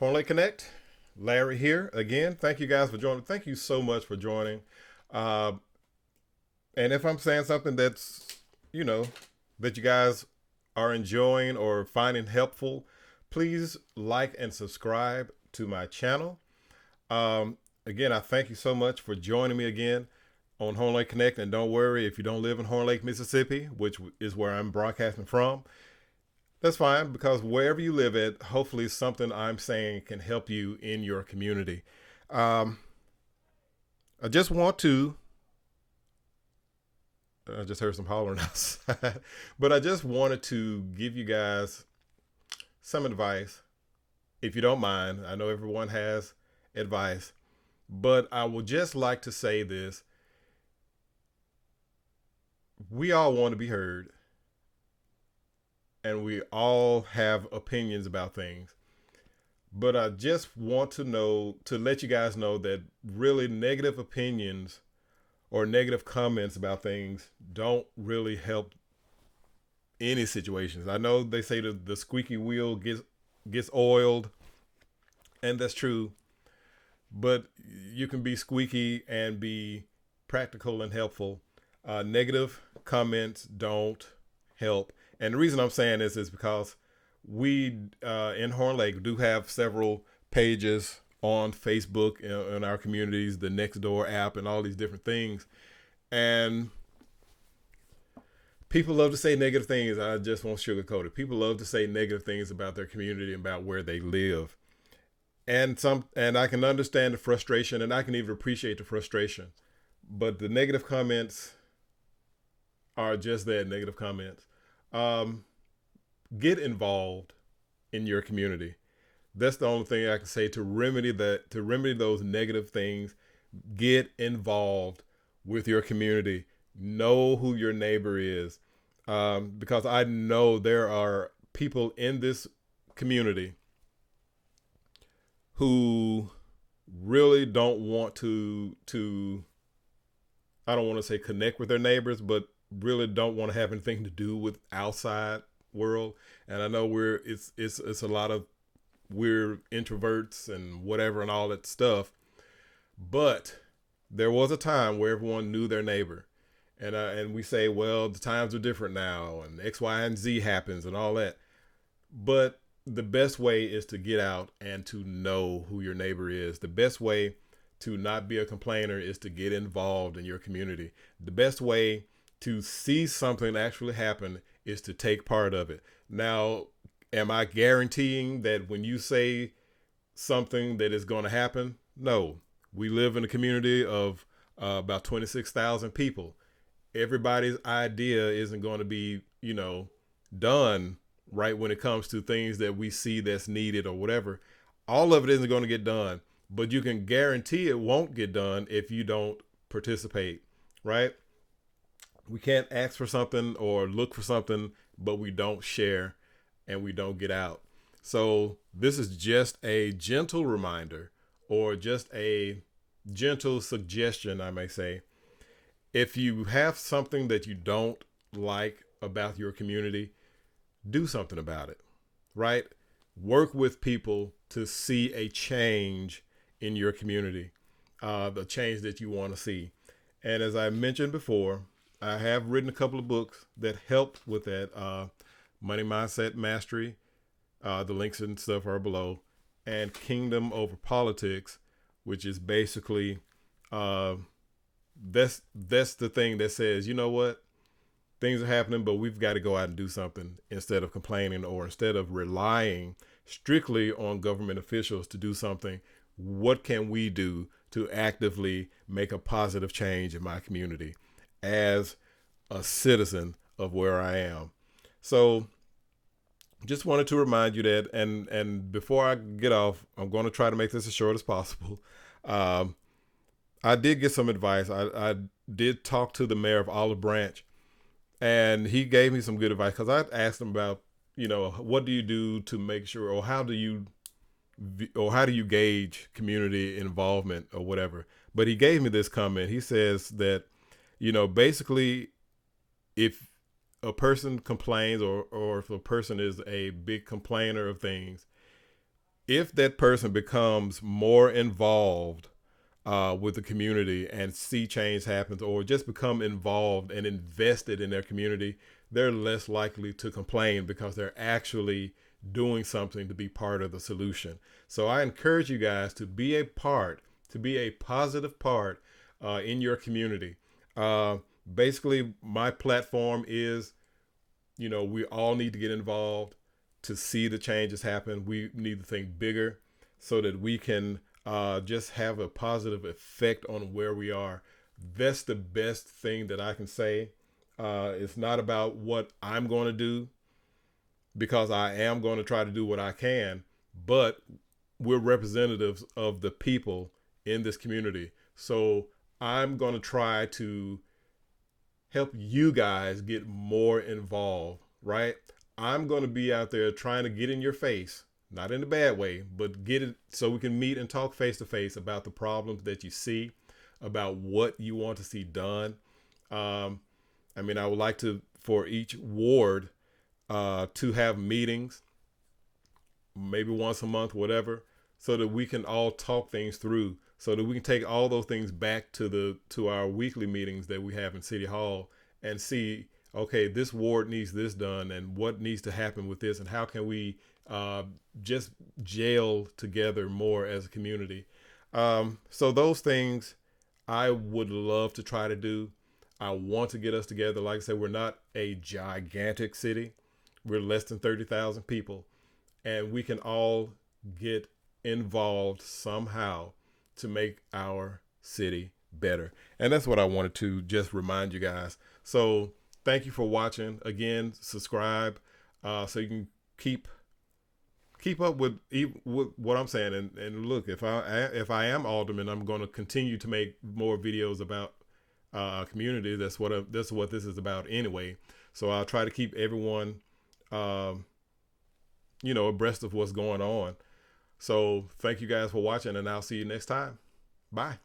Hornlake Connect, Larry here again. Thank you guys for joining. Thank you so much for joining. Uh, and if I'm saying something you know, that you guys are enjoying or finding helpful, please like and subscribe to my channel. Again, I thank you so much for joining me again on Hornlake Connect. And don't worry if you don't live in Horn Lake, Mississippi, which is where I'm broadcasting from. That's fine because wherever you live at, hopefully something I'm saying can help you in your community. Um, I just want to, I just heard some hollering outside, but I just wanted to give you guys some advice, if you don't mind. I know everyone has advice, but I would just like to say this. We all want to be heard, and we all have opinions about things. But I just want to let you guys know that really negative opinions or negative comments about things don't really help any situations. I know they say the squeaky wheel gets oiled, and that's true. But you can be squeaky and be practical and helpful. Negative comments don't help. And the reason I'm saying this is because we in Horn Lake do have several pages on Facebook in our communities, the Nextdoor app, and all these different things. And people love to say negative things. I just won't sugarcoat it. People love to say negative things about their community and about where they live. And I can understand the frustration, and I can even appreciate the frustration. But the negative comments are just that, negative comments. Get involved in your community. That's the only thing I can say to remedy that, to remedy those negative things. Get involved with your community. Know who your neighbor is. Because I know there are people in this community who really don't want to I don't want to say connect with their neighbors, but really don't want to have anything to do with outside world. And I know it's a lot of, we're introverts and whatever and all that stuff. But there was a time where everyone knew their neighbor. And we say, well, the times are different now and X, Y, and Z happens and all that. But the best way is to get out and to know who your neighbor is. The best way to not be a complainer is to get involved in your community. The best way to see something actually happen is to take part of it. Now, am I guaranteeing that when you say something that is going to happen? No. We live in a community of about 26,000 people. Everybody's idea isn't going to be, done right when it comes to things that we see that's needed or whatever. All of it isn't going to get done, but you can guarantee it won't get done if you don't participate, right? We can't ask for something or look for something, but we don't share and we don't get out. So this is just a gentle reminder, or just a gentle suggestion, I may say. If you have something that you don't like about your community, do something about it, right? Work with people to see a change in your community, the change that you want to see. And as I mentioned before, I have written a couple of books that help with that. Money Mindset Mastery, the links and stuff are below, and Kingdom Over Politics, which is basically that's the thing that says, you know what, things are happening, but we've got to go out and do something instead of complaining, or instead of relying strictly on government officials to do something. What can we do to actively make a positive change in my community as a citizen of where I am? So just wanted to remind you that, and before I get off, I'm going to try to make this as short as possible. I did get some advice. I did talk to the mayor of Olive Branch, and he gave me some good advice, because I asked him about, what do you do to make sure, or how do you gauge community involvement or whatever. But he gave me this comment. He says that, basically, if a person complains, or if a person is a big complainer of things, if that person becomes more involved with the community and see change happens, or just become involved and invested in their community, they're less likely to complain because they're actually doing something to be part of the solution. So I encourage you guys to be a part, to be a positive part in your community. Basically, my platform is, we all need to get involved to see the changes happen. We need to think bigger so that we can just have a positive effect on where we are. That's the best thing that I can say. It's not about what I'm going to do, because I am going to try to do what I can, but we're representatives of the people in this community. So I'm going to try to help you guys get more involved, right? I'm going to be out there trying to get in your face, not in a bad way, but get it so we can meet and talk face to face about the problems that you see, about what you want to see done. I mean, I would like to, for each ward, to have meetings, maybe once a month, whatever, so that we can all talk things through, so that we can take all those things back to our weekly meetings that we have in City Hall and see, okay, this ward needs this done, and what needs to happen with this, and how can we just gel together more as a community. So those things I would love to try to do. I want to get us together. Like I said, we're not a gigantic city. We're less than 30,000 people, and we can all get involved somehow to make our city better. And that's what I wanted to just remind you guys. So thank you for watching. Again, subscribe so you can keep up with what I'm saying. And look, if I am alderman, I'm going to continue to make more videos about community. That's what this is about anyway. So I'll try to keep everyone abreast of what's going on. So thank you guys for watching, and I'll see you next time. Bye.